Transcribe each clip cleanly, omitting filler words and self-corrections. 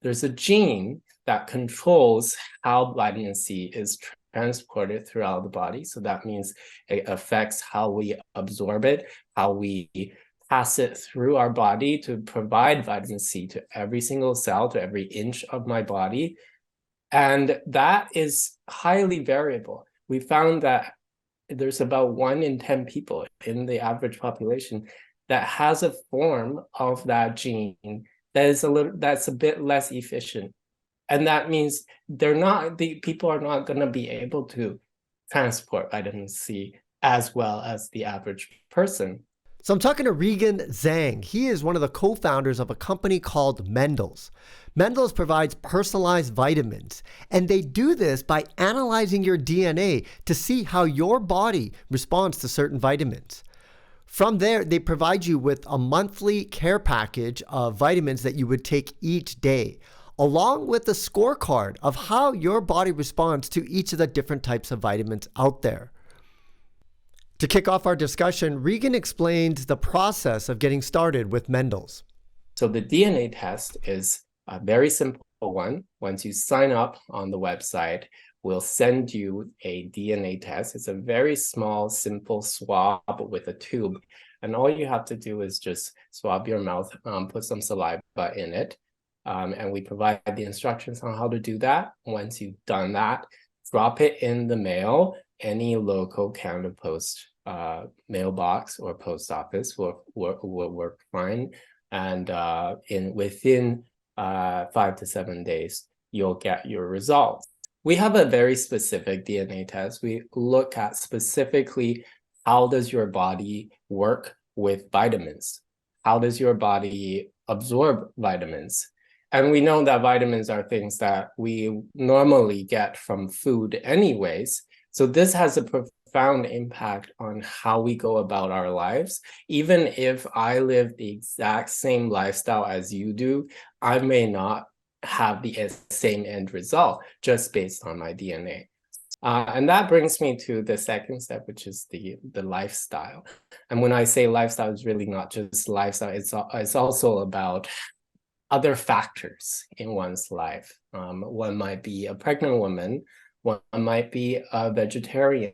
there's a gene that controls how vitamin C is transported throughout the body. So that means it affects how we absorb it, how we pass it through our body to provide vitamin C to every single cell, to every inch of my body. And that is highly variable. We found that there's about 1 in 10 people in the average population that has a form of that gene that's a bit less efficient. And that means the people are not going to be able to transport vitamin C as well as the average person. So I'm talking to Regan Zhang. He is one of the co-founders of a company called Mendels. Mendels provides personalized vitamins, and they do this by analyzing your DNA to see how your body responds to certain vitamins. From there, they provide you with a monthly care package of vitamins that you would take each day, along with a scorecard of how your body responds to each of the different types of vitamins out there. To kick off our discussion, Regan explained the process of getting started with Mendels. So the DNA test is a very simple one. Once you sign up on the website, we'll send you a DNA test. It's a very small, simple swab with a tube. And all you have to do is just swab your mouth, put some saliva in it. And we provide the instructions on how to do that. Once you've done that, drop it in the mail. Any local Canada Post mailbox or post office will work fine. And within 5 to 7 days, you'll get your results. We have a very specific DNA test. We look at specifically how does your body work with vitamins? How does your body absorb vitamins? And we know that vitamins are things that we normally get from food anyways. So this has a profound impact on how we go about our lives. Even if I live the exact same lifestyle as you do, I may not have the same end result just based on my DNA. And that brings me to the second step, which is the lifestyle. And when I say lifestyle, it's really not just lifestyle. It's also about other factors in one's life. One might be a pregnant woman. One might be a vegetarian.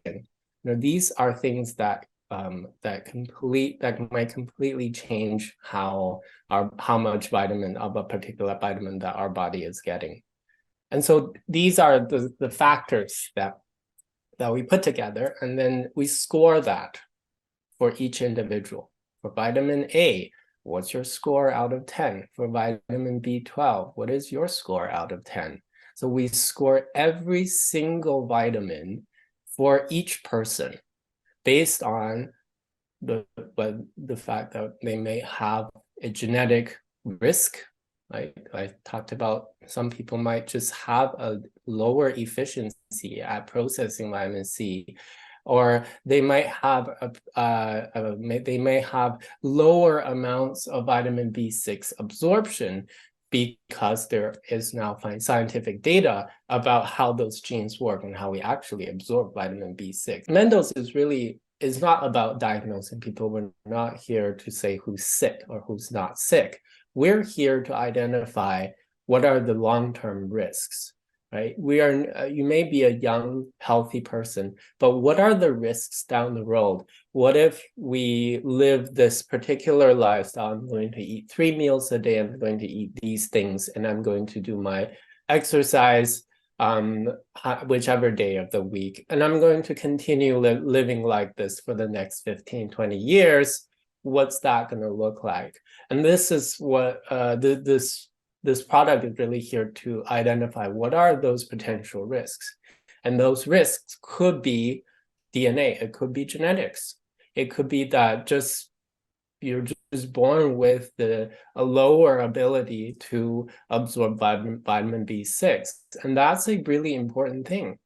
These are things that might completely change how much vitamin of a particular vitamin that our body is getting. And so these are the factors that we put together, and then we score that for each individual. For vitamin A, what's your score out of 10? For vitamin B12, what is your score out of 10? So we score every single vitamin for each person based on the fact that they may have a genetic risk. I talked about some people might just have a lower efficiency at processing vitamin C, or they might have lower amounts of vitamin B6 absorption because there is now scientific data about how those genes work and how we actually absorb vitamin B6. Mendels is not about diagnosing people. We're not here to say who's sick or who's not sick. We're here to identify what are the long-term risks, right? You may be a young, healthy person, but what are the risks down the road? What if we live this particular lifestyle? I'm going to eat 3 meals a day. I'm going to eat these things, and I'm going to do my exercise whichever day of the week. And I'm going to continue living like this for the next 15, 20 years. What's that going to look like? And this is what this product is really here to identify what are those potential risks. And those risks could be DNA, it could be genetics. It could be that you're just born with a lower ability to absorb vitamin B6. And that's a really important thing.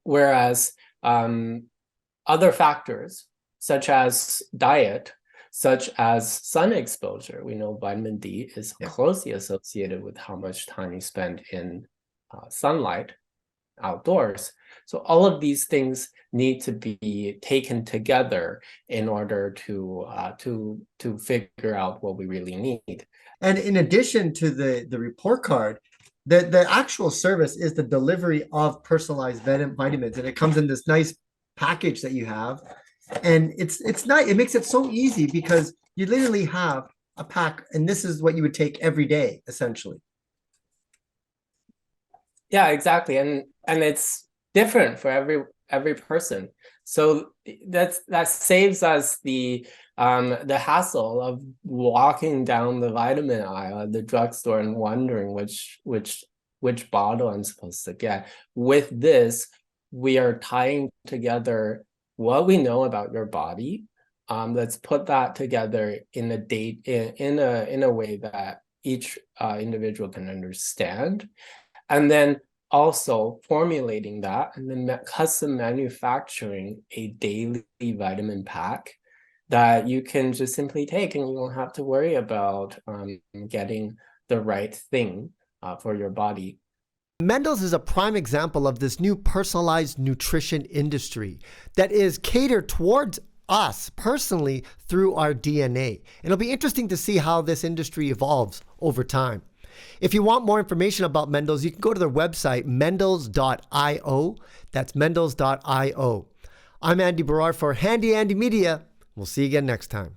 Whereas other factors, such as diet, such as sun exposure. We know vitamin D is closely associated with how much time you spend in sunlight outdoors. So all of these things need to be taken together in order to figure out what we really need. And in addition to the report card, the actual service is the delivery of personalized vitamins, and it comes in this nice package that you have, and it's nice. It makes it so easy because you literally have a pack, and this is what you would take every day, essentially. Yeah, exactly. And it's different for every person. So that saves us the hassle of walking down the vitamin aisle at the drugstore and wondering which bottle I'm supposed to get. With this, we are tying together what we know about your body. Let's put that together in a way that each individual can understand. And then also formulating that and then custom manufacturing a daily vitamin pack that you can just simply take, and you won't have to worry about getting the right thing for your body. Mendels is a prime example of this new personalized nutrition industry that is catered towards us personally through our DNA. And it'll be interesting to see how this industry evolves over time. If you want more information about Mendels, you can go to their website, mendels.io. That's mendels.io. I'm Andy Baryer for Handy Andy Media. We'll see you again next time.